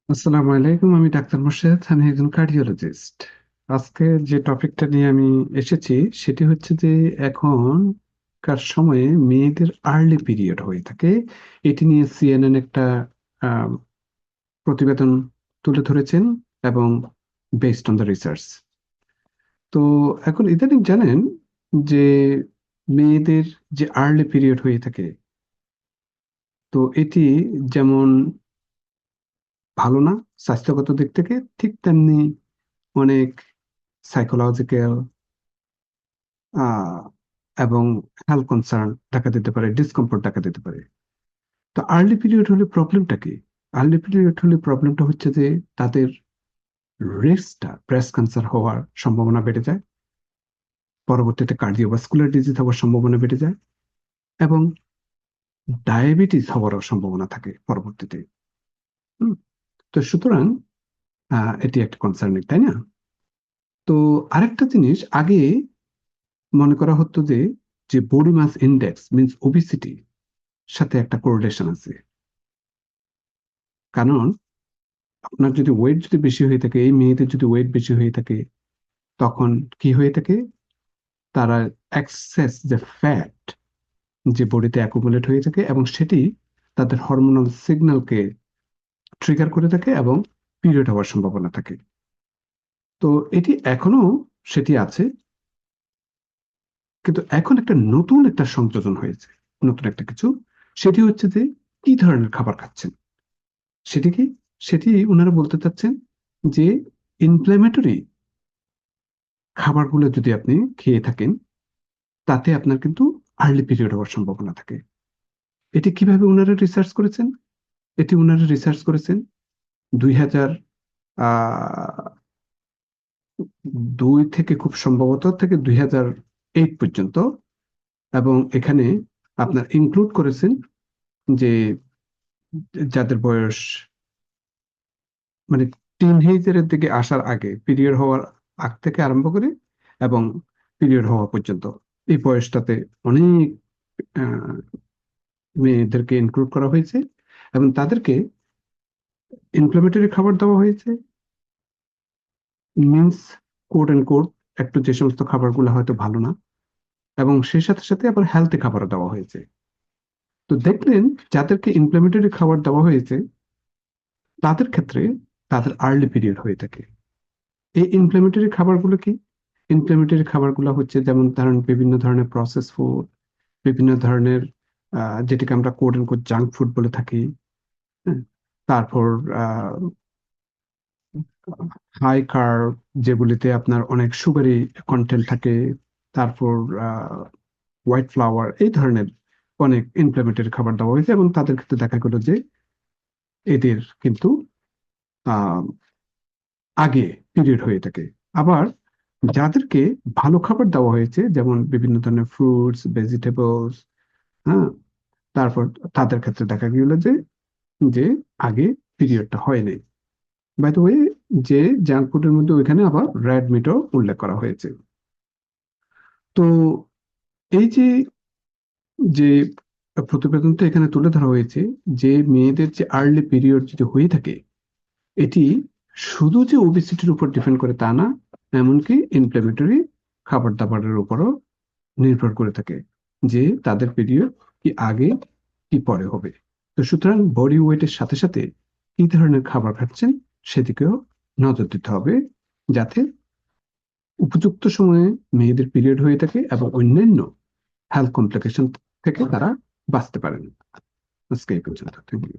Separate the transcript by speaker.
Speaker 1: আসসালামু আলাইকুম। আমি ডাক্তার মোর্শেদ, আমি একজন কার্ডিওলজিস্ট। আজকে যে টপিকটা নিয়ে আমি এসেছি সেটি হচ্ছে যে এখনকার সময়ে মেয়েদের আর্লি পিরিয়ড হয়ে থাকে। এটি নিয়ে সিএনএন একটা আহ, প্রতিবেদন তুলে ধরেছেন, এবং বেসড অন দ্য রিসার্চ। তো এখন ইদানিং জানেন যে মেয়েদের যে আর্লি পিরিয়ড হয়ে থাকে, তো এটি যেমন ভালো না স্বাস্থ্যগত দিক থেকে, ঠিক তেমনি অনেক সাইকোলজিক্যাল এবং হেলথ কনসার্ন দেখা দিতে পারে, ডিসকমফোর্ট দেখা দিতে পারে। তো আর্লি পিরিয়ড হলে প্রবলেমটা কি? আর্লি পিরিয়ড হলে প্রবলেমটা হচ্ছে যে তাদের রিস্কটা ব্রেস্ট ক্যান্সার হওয়ার সম্ভাবনা বেড়ে যায়, পরবর্তীতে কার্ডিওভাস্কুলার ডিজিজ হওয়ার সম্ভাবনা বেড়ে যায়, এবং ডায়াবেটিস হওয়ারও সম্ভাবনা থাকে পরবর্তীতে। হুম, তো সুতরাং এটি একটা কনসার্নিং, তাই না? তো আরেকটা জিনিস আগে মনে করা হতো যে যে body mass index means obesity সাথে একটা কোরিলেশন আছে। কারণ আপনার যদি ওয়েট যদি বেশি হয়ে থাকে, এই মেয়েদের যদি ওয়েট বেশি হয়ে থাকে, তখন কি হয়ে থাকে, তারা এক্সেস যে ফ্যাট যে বডিতে অ্যাকুমুলেট হয়ে থাকে, এবং সেটি তাদের হরমোনাল সিগন্যালকে ট্রিগার করে থাকে এবং পিরিয়ড হওয়ার সম্ভাবনা থাকে। তো এটি এখনো সেটি আছে, কিন্তু এখন একটা নতুন একটা সংযোজন হয়েছে, নতুন একটা কিছু। সেটি হচ্ছে যে কি ধরনের খাবার খাচ্ছেন, সেটি কি, সেটি ওনারা বলতে চাচ্ছেন যে ইনফ্ল্যামেটরি খাবারগুলো যদি আপনি খেয়ে থাকেন, তাতে আপনার কিন্তু আর্লি পিরিয়ড হওয়ার সম্ভাবনা থাকে। এটি কিভাবে ওনারা রিসার্চ করেছেন? এটি ওনারা রিসার্চ করেছেন 2002 থেকে, খুব সম্ভবত থেকে 2008 পর্যন্ত। এবং এখানে আপনার ইনক্লুড করেছেন যে যাদের বয়স মানে টিনহেজারের দিকে আসার আগে, পিরিয়ড হওয়ার আগ থেকে আরম্ভ করে এবং পিরিয়ড হওয়া পর্যন্ত, এই বয়সটাতে অনেক আহ, মেয়েদেরকে ইনক্লুড করা হয়েছে, এবং তাদেরকে ইনফ্লামেটরি খাবার দেওয়া হয়েছে। মিন্স, কোট এন্ড কোট, একটু যে সমস্ত খাবারগুলো হয়তো ভালো না, এবং সেই সাথে সাথে আবার হেলথি খাবারও দেওয়া হয়েছে। তো দেখলেন, যাদেরকে ইনফ্লামেটরি খাবার দেওয়া হয়েছে তাদের ক্ষেত্রে তাদের আর্লি পিরিয়ড হয়ে থাকে। এই ইনফ্লামেটরি খাবারগুলো কি? ইনফ্লামেটরি খাবারগুলো হচ্ছে যেমন ধরেন বিভিন্ন ধরনের প্রসেস ফুড, বিভিন্ন ধরনের যেটাকে আমরা quote end quote junk food বলে থাকি। হ্যাঁ, তারপর হাই কার্ব, যেগুলিতে আপনার অনেক সুগারি কন্টেন্ট থাকে। তারপর হোয়াইট ফ্লাওয়ার, এই ধরনের অনেক ইনফ্ল্যামেটরি খাবার দেওয়া হয়েছে, এবং তাদের ক্ষেত্রে দেখা গেল যে এদের কিন্তু আহ, আগে পিরিয়ড হয়ে থাকে। আবার যাদেরকে ভালো খাবার দেওয়া হয়েছে, যেমন বিভিন্ন ধরনের ফ্রুটস, ভেজিটেবলস, হ্যাঁ, তারপর তাদের ক্ষেত্রে দেখা গেল যে যে আগে পিরিয়ডটা হয় নাই। বাই দ্য ওয়ে, যে জাঙ্ক ফুডের মধ্যে ওইখানে আবার রেড মিটও উল্লেখ করা হয়েছে। তো এই যে যে প্রতিবেদনটা এখানে তুলে ধরা হয়েছে, যে মেয়েদের যে আর্লি পিরিয়ড যদি হয়ে থাকে, এটি শুধু যে ওবেসিটির উপর ডিপেন্ড করে তা না, এমনকি ইনফ্ল্যামেটরি খাবার দাবারের উপরও নির্ভর করে থাকে, যে তাদের পিরিয়ড কি আগে কি পরে হবে। তো সুতরাং বডি ওয়েটের সাথে সাথে কি ধরনের খাবার খাচ্ছেন সেদিকেও নজর দিতে হবে, যাতে উপযুক্ত সময়ে মেয়েদের পিরিয়ড হয়ে থাকে এবং অন্যান্য হেলথ কমপ্লিকেশন থেকে তারা বাঁচতে পারেন। আজকে এই পর্যন্ত। Thank you.